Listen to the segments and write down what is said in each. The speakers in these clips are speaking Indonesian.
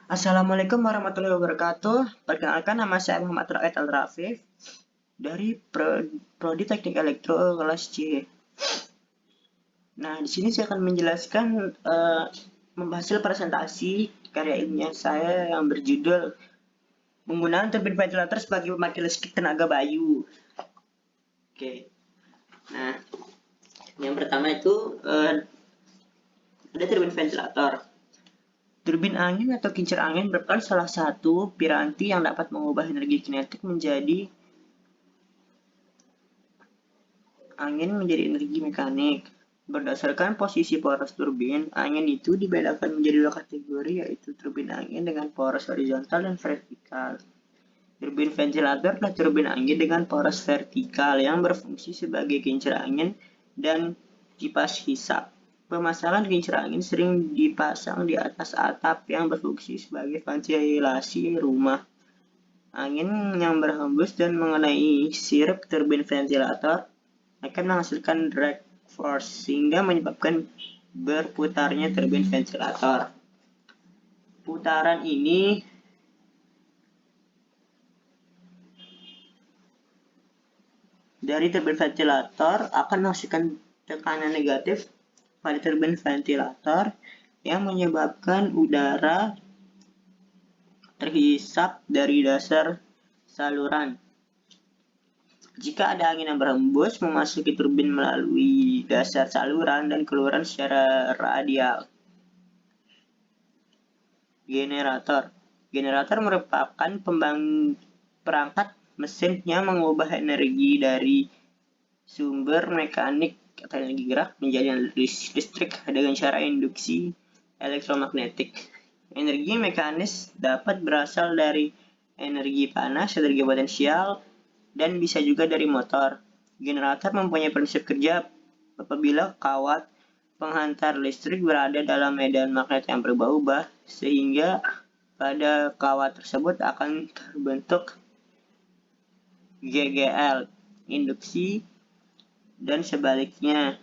Assalamualaikum warahmatullahi wabarakatuh. Perkenalkan, nama saya Muhammad Raid Al-Rafif dari Prodi Teknik Elektro kelas C. Nah, di sini saya akan menjelaskan hasil presentasi karya ilmiah saya yang berjudul penggunaan turbin ventilator sebagai pembangkit listrik tenaga bayu. Oke. Nah, yang pertama itu ada turbin ventilator. Turbin angin atau kincir angin merupakan salah satu piranti yang dapat mengubah energi kinetik angin menjadi energi mekanik. Berdasarkan posisi poros turbin, angin itu dibedakan menjadi dua kategori, yaitu turbin angin dengan poros horizontal dan vertikal. Turbin ventilator adalah turbin angin dengan poros vertikal yang berfungsi sebagai kincir angin dan kipas hisap. Pemasangan kincir angin sering dipasang di atas atap yang berfungsi sebagai ventilasi rumah. Angin yang berhembus dan mengenai sirip turbin ventilator akan menghasilkan drag force sehingga menyebabkan berputarnya turbin ventilator. Putaran ini dari turbin ventilator akan menghasilkan tekanan negatif pada turbin ventilator yang menyebabkan udara terhisap dari dasar saluran. Jika ada angin yang berhembus memasuki turbin melalui dasar saluran dan keluar secara radial. Generator. Generator merupakan perangkat mesin yang mengubah energi dari sumber mekanik atau energi gerak menjadi listrik dengan cara induksi elektromagnetik. Energi mekanis dapat berasal dari energi panas, energi potensial, dan bisa juga dari motor. Generator mempunyai prinsip kerja apabila kawat penghantar listrik berada dalam medan magnet yang berubah-ubah, sehingga pada kawat tersebut akan terbentuk GGL, induksi, dan sebaliknya.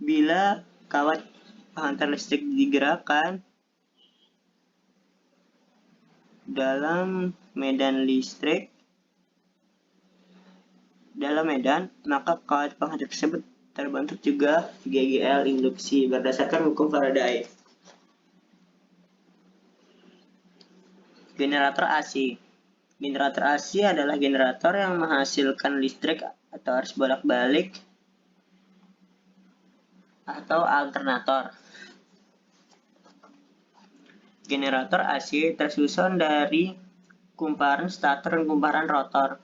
Bila kawat penghantar listrik digerakkan dalam medan, maka kawat penghantar tersebut terbentuk juga GGL, induksi, berdasarkan hukum Faraday. Generator AC. Generator AC adalah generator yang menghasilkan listrik atau arus bolak-balik atau alternator. Generator AC tersusun dari kumparan stator dan kumparan rotor.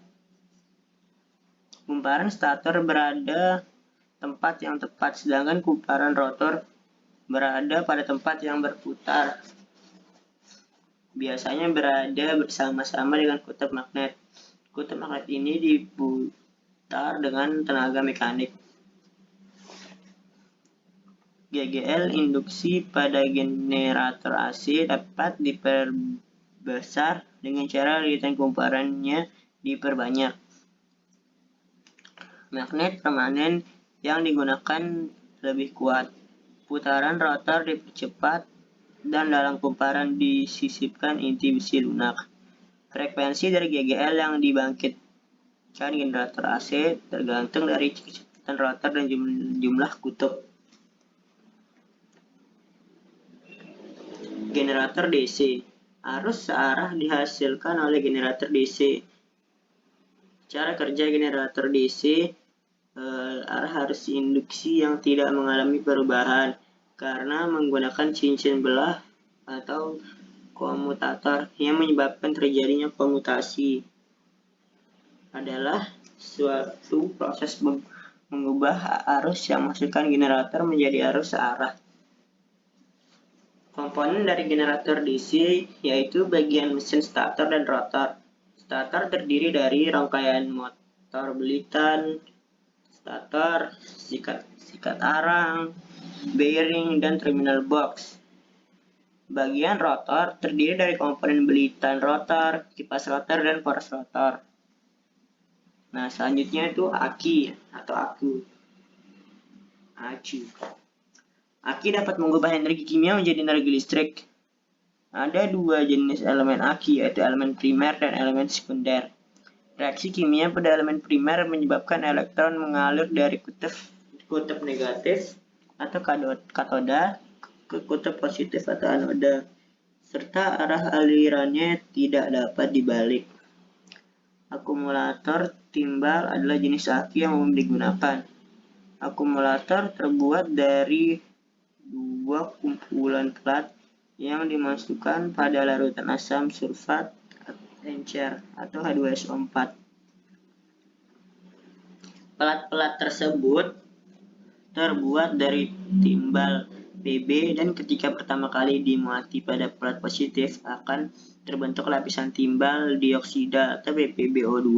Kumparan stator berada tempat yang tepat, sedangkan kumparan rotor berada pada tempat yang berputar. Biasanya berada bersama-sama dengan kutub magnet. Kutub magnet ini diputar dengan tenaga mekanik. GGL induksi pada generator AC dapat diperbesar dengan cara lilitan kumparannya diperbanyak. Magnet permanen yang digunakan lebih kuat. Putaran rotor dipercepat dan dalam kumparan disisipkan inti besi lunak. Frekuensi dari GGL yang dibangkitkan generator AC tergantung dari kecepatan rotor dan jumlah kutub. Generator DC. Arus searah dihasilkan oleh generator DC. Cara kerja generator DC, arah arus induksi yang tidak mengalami perubahan karena menggunakan cincin belah atau komutator yang menyebabkan terjadinya komutasi. Adalah suatu proses mengubah arus yang menghasilkan generator menjadi arus searah. Komponen dari generator DC yaitu bagian mesin stator dan rotor. Stator terdiri dari rangkaian motor belitan, stator, sikat arang, bearing, dan terminal box. Bagian rotor terdiri dari komponen belitan rotor, kipas rotor, dan poros rotor. Nah, selanjutnya itu aki atau aku. Acu. Aki dapat mengubah energi kimia menjadi energi listrik. Ada dua jenis elemen aki, yaitu elemen primer dan elemen sekunder. Reaksi kimia pada elemen primer menyebabkan elektron mengalir dari kutub negatif atau katoda ke kutub positif atau anoda, serta arah alirannya tidak dapat dibalik. Akumulator timbal adalah jenis aki yang umum digunakan. Akumulator terbuat dari dua kumpulan plat yang dimasukkan pada larutan asam sulfat encer atau H2SO4. Pelat-pelat tersebut terbuat dari timbal Pb dan ketika pertama kali dimuati pada pelat positif akan terbentuk lapisan timbal dioksida atau PpBO2.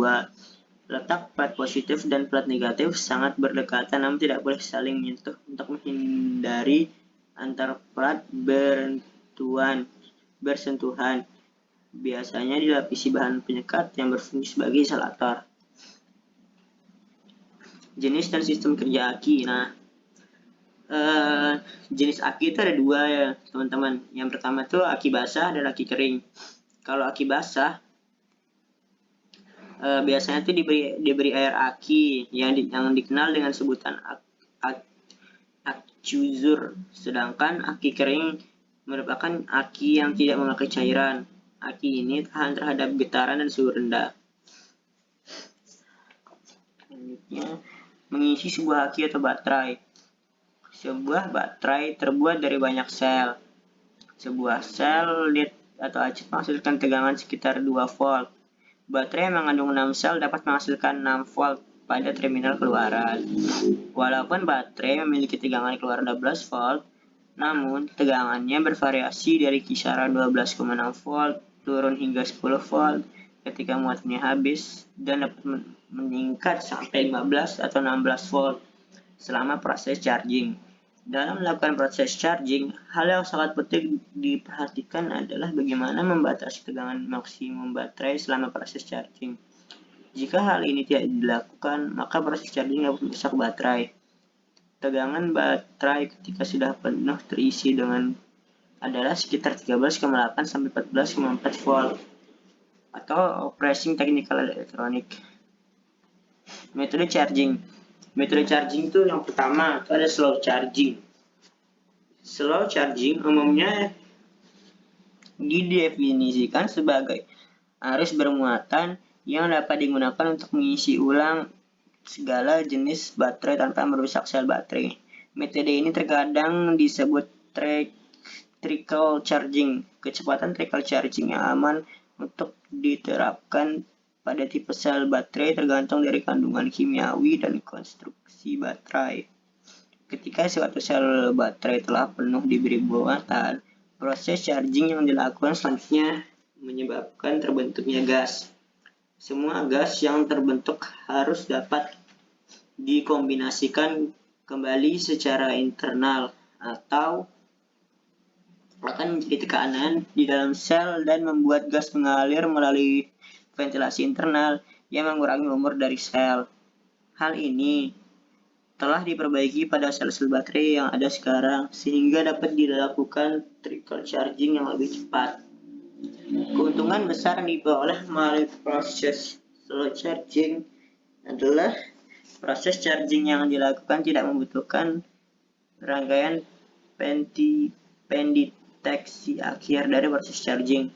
Letak pelat positif dan pelat negatif sangat berdekatan namun tidak boleh saling menyentuh untuk menghindari antar pelat bersentuhan. Biasanya dilapisi bahan penyekat yang berfungsi sebagai isolator. Jenis dan sistem kerja aki. Jenis aki itu ada dua ya teman-teman. Yang pertama itu aki basah dan aki kering. Kalau aki basah biasanya itu diberi air aki yang dikenal dengan sebutan akcuzur. Sedangkan aki kering merupakan aki yang tidak memakai cairan. Aki ini tahan terhadap getaran dan suhu rendah. Selanjutnya, mengisi sebuah aki atau baterai. Sebuah baterai terbuat dari banyak sel. Sebuah sel led atau acid menghasilkan tegangan sekitar 2 volt. Baterai yang mengandung 6 sel dapat menghasilkan 6 volt pada terminal keluaran. Walaupun baterai memiliki tegangan keluar 12 volt, namun tegangannya bervariasi dari kisaran 12,6 volt turun hingga 10 volt ketika muatannya habis dan dapat meningkat sampai 15 atau 16 volt selama proses charging. Dalam melakukan proses charging, hal yang sangat penting diperhatikan adalah bagaimana membatasi tegangan maksimum baterai selama proses charging. Jika hal ini tidak dilakukan, maka proses charging dapat merusak baterai. Tegangan baterai ketika sudah penuh terisi adalah sekitar 13,8 sampai 14,4 volt atau operating technical electronic. Metode charging. Metode charging itu yang pertama itu ada slow charging. Slow charging umumnya didefinisikan sebagai arus bermuatan yang dapat digunakan untuk mengisi ulang segala jenis baterai tanpa merusak sel baterai. Metode ini terkadang disebut trickle charging. Kecepatan trickle charging yang aman untuk diterapkan pada tipe sel baterai tergantung dari kandungan kimiawi dan konstruksi baterai. Ketika suatu sel baterai telah penuh diberi muatan, proses charging yang dilakukan selanjutnya menyebabkan terbentuknya gas. Semua gas yang terbentuk harus dapat dikombinasikan kembali secara internal atau akan menjadi tekanan di dalam sel dan membuat gas mengalir melalui ventilasi internal yang mengurangi umur dari sel. Hal ini telah diperbaiki pada sel-sel baterai yang ada sekarang sehingga dapat dilakukan trickle charging yang lebih cepat. Keuntungan besar yang diperoleh melalui proses slow charging adalah proses charging yang dilakukan tidak membutuhkan rangkaian pendeteksi akhir dari proses charging.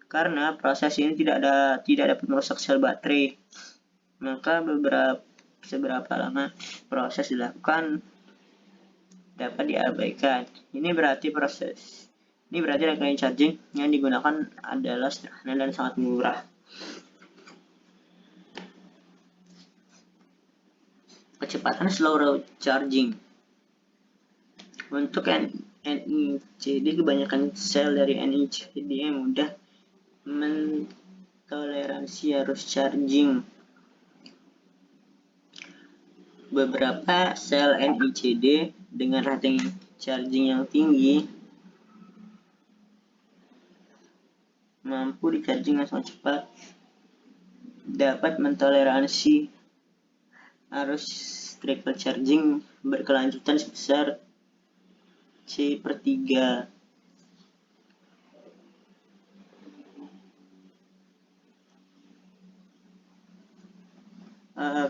Karena proses ini tidak dapat merusak sel baterai, maka seberapa lama proses dilakukan dapat diabaikan. Ini berarti rangkaian charging yang digunakan adalah sederhana dan sangat murah. Kecepatan slow charging. Untuk NICD, kebanyakan sel dari NICD yang mudah mentoleransi arus charging. Beberapa sel NICD dengan rating charging yang tinggi mampu di-charging dengan sangat cepat, dapat mentoleransi arus trickle charging berkelanjutan sebesar C/3.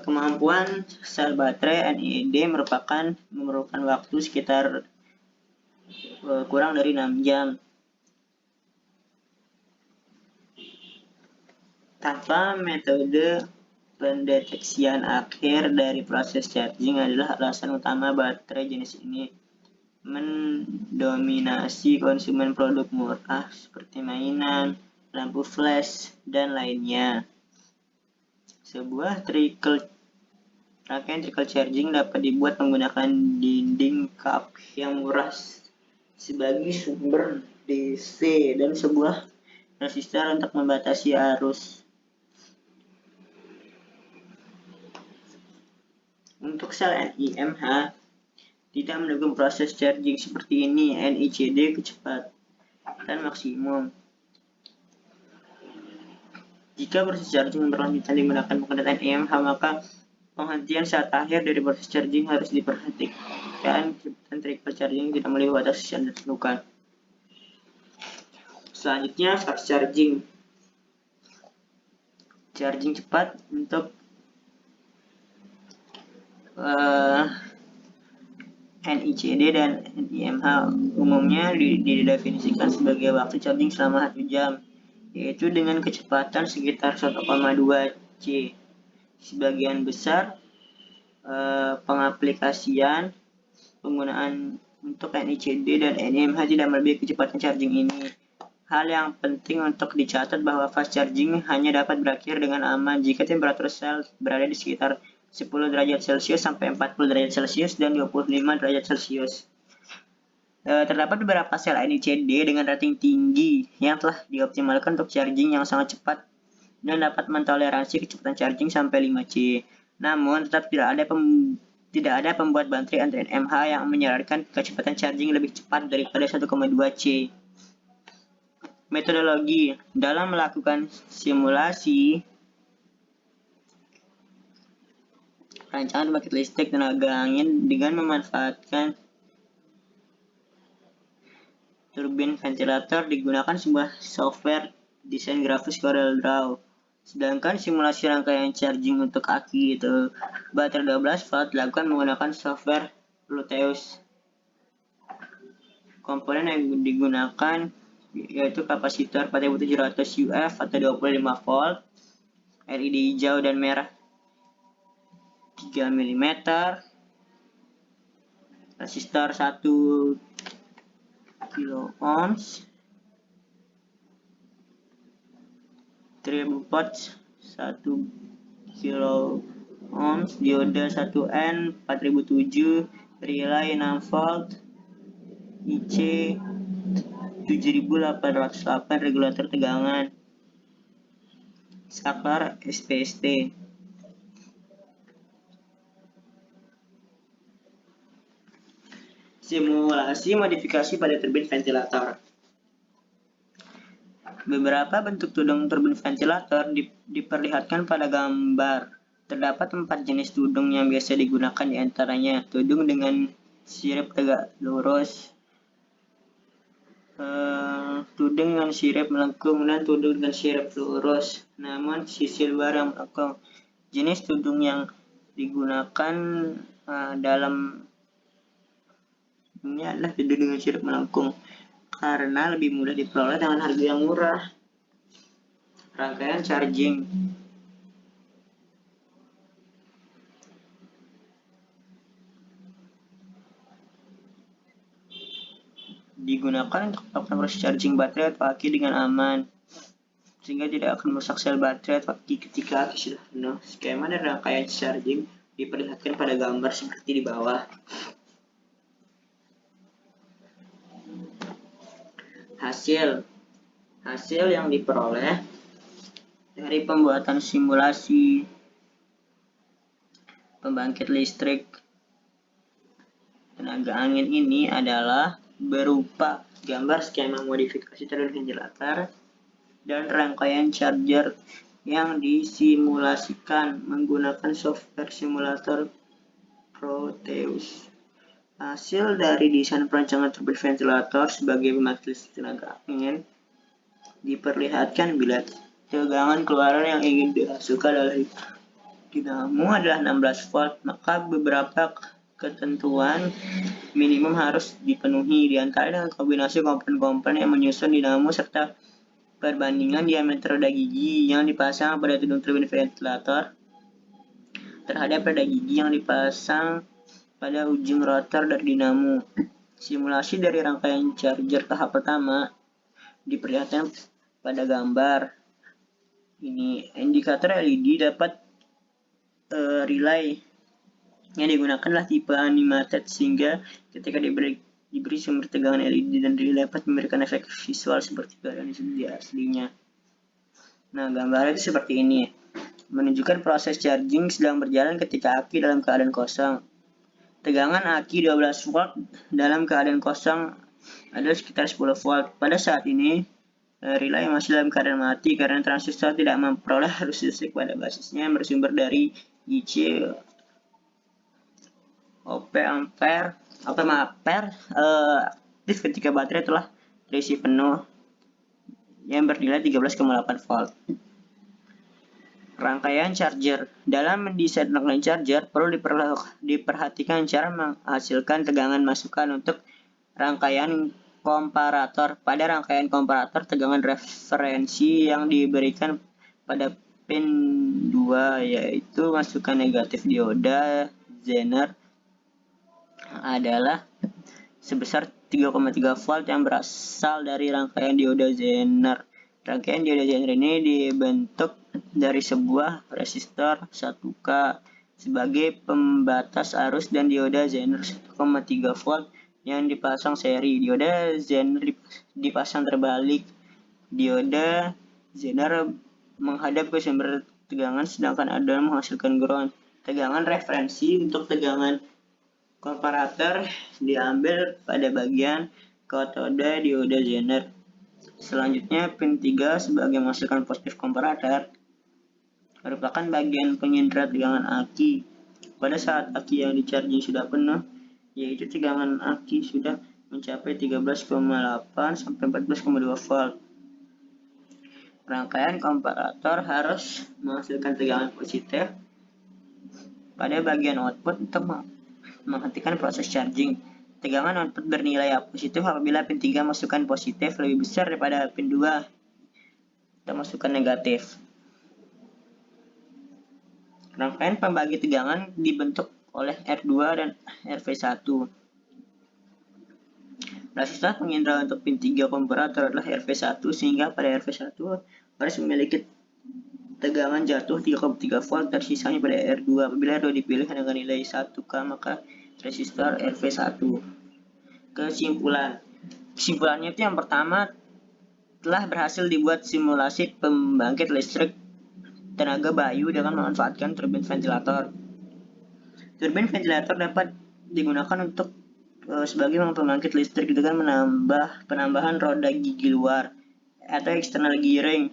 Kemampuan sel baterai NIED memerlukan waktu sekitar kurang dari 6 jam. Tanpa metode pendeteksian akhir dari proses charging adalah alasan utama baterai jenis ini mendominasi konsumen produk murah seperti mainan, lampu flash, dan lainnya. Sebuah rangkaian trickle charging dapat dibuat menggunakan dinding cup yang murah sebagai sumber DC dan sebuah resistor untuk membatasi arus. Untuk sel NIMH tidak mendukung proses charging seperti ini. NICD kecepatan maksimum. Jika proses charging berlanjutan digunakan menggunakan NIMH, maka penghentian saat akhir dari proses charging harus diperhatikan. Kecepatan trickle charging tidak melebihi batas yang ditentukan. Selanjutnya, fast charging. Charging cepat untuk NICD dan NIMH umumnya didefinisikan sebagai waktu charging selama 1 jam, yaitu dengan kecepatan sekitar 1,2 C. Sebagian besar pengaplikasian penggunaan untuk NICD dan NIMH tidak melebihi kecepatan charging ini. Hal yang penting untuk dicatat bahwa fast charging hanya dapat berakhir dengan aman jika temperatur sel berada di sekitar 10 derajat Celcius sampai 40 derajat Celcius dan 25 derajat Celcius. Terdapat beberapa sel NICD dengan rating tinggi yang telah dioptimalkan untuk charging yang sangat cepat dan dapat mentoleransi kecepatan charging sampai 5 C. Namun, tetap tidak ada pembuat baterai NIMH yang menyarankan kecepatan charging lebih cepat daripada 1,2 C. Metodologi dalam melakukan simulasi rancangan pembangkit listrik tenaga angin dengan memanfaatkan turbin ventilator digunakan sebuah software desain grafis CorelDRAW. Sedangkan simulasi rangkaian charging untuk aki itu baterai 12 volt dilakukan menggunakan software Bluetooth. Komponen yang digunakan yaitu kapasitor 4700 UF atau 25 volt, LED hijau dan merah 3 mm, resistor 1 kilo ohms, 3000 watts 1 kilo ohms, diode 1N 4007, relay 6 volt, IC 7808, regulator tegangan, saklar SPST. Simulasi modifikasi pada turbin ventilator. Beberapa bentuk tudung turbin ventilator diperlihatkan pada gambar. Terdapat 4 jenis tudung yang biasa digunakan, diantaranya tudung dengan sirip tegak lurus, tudung dengan sirip melengkung, dan tudung dengan sirip lurus namun sisi luar yang melengkung. Jenis tudung yang digunakan dalam ini adalah tudung dengan sirip melengkung karena lebih mudah diperoleh dengan harga yang murah. Rangkaian charging. Digunakan untuk melakukan proses charging baterai atau aki dengan aman, sehingga tidak akan merusak sel baterai atau aki ketika aki sudah penuh. Skema dan rangkaian charging diperlihatkan pada gambar seperti di bawah. Hasil yang diperoleh dari pembuatan simulasi pembangkit listrik tenaga angin ini adalah berupa gambar skema modifikasi turbin ventilator dan rangkaian charger yang disimulasikan menggunakan software simulator Proteus. Hasil dari desain perancangan turbin ventilator sebagai pembangkit listrik tenaga angin diperlihatkan bila tegangan keluaran yang ingin dihasilkan oleh dinamo adalah 16 volt, maka beberapa ketentuan minimum harus dipenuhi, diantara dengan kombinasi komponen-komponen yang menyusun dinamo serta perbandingan diameter roda gigi yang dipasang pada tudung turbin ventilator terhadap roda gigi yang dipasang pada ujung rotor dari dinamo. Simulasi dari rangkaian charger tahap pertama diperlihatkan pada gambar ini. Indikator LED dapat relay yang digunakan adalah tipe animated, sehingga ketika diberi sumber tegangan LED dan relay dapat memberikan efek visual seperti keadaan di aslinya. Nah, gambarnya itu seperti ini, menunjukkan proses charging sedang berjalan ketika aki dalam keadaan kosong. Tegangan aki 12 volt dalam keadaan kosong adalah sekitar 10 volt. Pada saat ini, relay masih dalam keadaan mati karena transistor tidak memperoleh arus listrik pada basisnya yang bersumber dari IC OP ampere aktif ketika baterai telah terisi penuh yang bernilai 13,8 volt. Rangkaian charger. Dalam mendesain rangkaian charger, perlu diperhatikan cara menghasilkan tegangan masukan untuk rangkaian komparator. Pada rangkaian komparator, tegangan referensi yang diberikan pada pin 2 yaitu masukan negatif dioda Zener adalah sebesar 3,3 volt yang berasal dari rangkaian dioda Zener. Rangkaian dioda Zener ini dibentuk dari sebuah resistor 1K sebagai pembatas arus dan dioda Zener 1,3 volt yang dipasang seri. Dioda Zener dipasang terbalik. Dioda Zener menghadap ke sumber tegangan sedangkan anoda menghasilkan ground. Tegangan referensi untuk tegangan komparator diambil pada bagian katode dioda Zener. Selanjutnya, pin 3 sebagai masukan positif komparator merupakan bagian penyedot tegangan aki. Pada saat aki yang di-charging sudah penuh, yaitu tegangan aki sudah mencapai 13,8 sampai 14,2 volt. Rangkaian komparator harus menghasilkan tegangan positif pada bagian output untuk menghentikan proses charging. Tegangan output bernilai positif apabila pin 3 masukan positif lebih besar daripada pin 2 atau masukan negatif. Rangkaian pembagi tegangan dibentuk oleh R2 dan RV1. Resistor pengindra untuk pin 3 komparator adalah RV1, sehingga pada RV1 harus memiliki tegangan jatuh 3,3 volt dan sisanya pada R2. Apabila R2 dipilih dengan nilai 1K, maka resistor RV1. Kesimpulannya itu yang pertama, telah berhasil dibuat simulasi pembangkit listrik tenaga bayu dengan memanfaatkan turbin ventilator. Turbin ventilator dapat digunakan untuk sebagai pembangkit listrik dengan penambahan roda gigi luar atau external gearing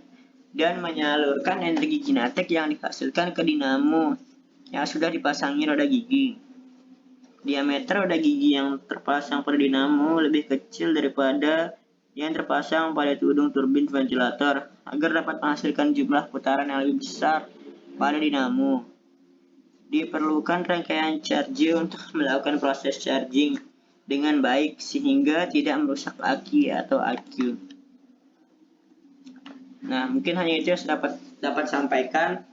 dan menyalurkan energi kinetik yang dihasilkan ke dinamo yang sudah dipasangi roda gigi. Diameter roda gigi yang terpasang pada dinamo lebih kecil daripada yang terpasang pada tudung turbin ventilator agar dapat menghasilkan jumlah putaran yang lebih besar pada dinamo. Diperlukan rangkaian charger untuk melakukan proses charging dengan baik sehingga tidak merusak aki atau AQ. Nah, mungkin hanya itu yang dapat sampaikan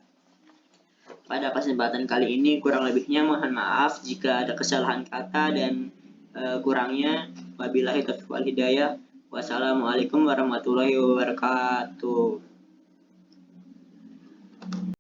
pada kesempatan kali ini. Kurang lebihnya mohon maaf jika ada kesalahan kata dan kurangnya. Wabillahi taufiq wal hidayah. Wassalamualaikum warahmatullahi wabarakatuh.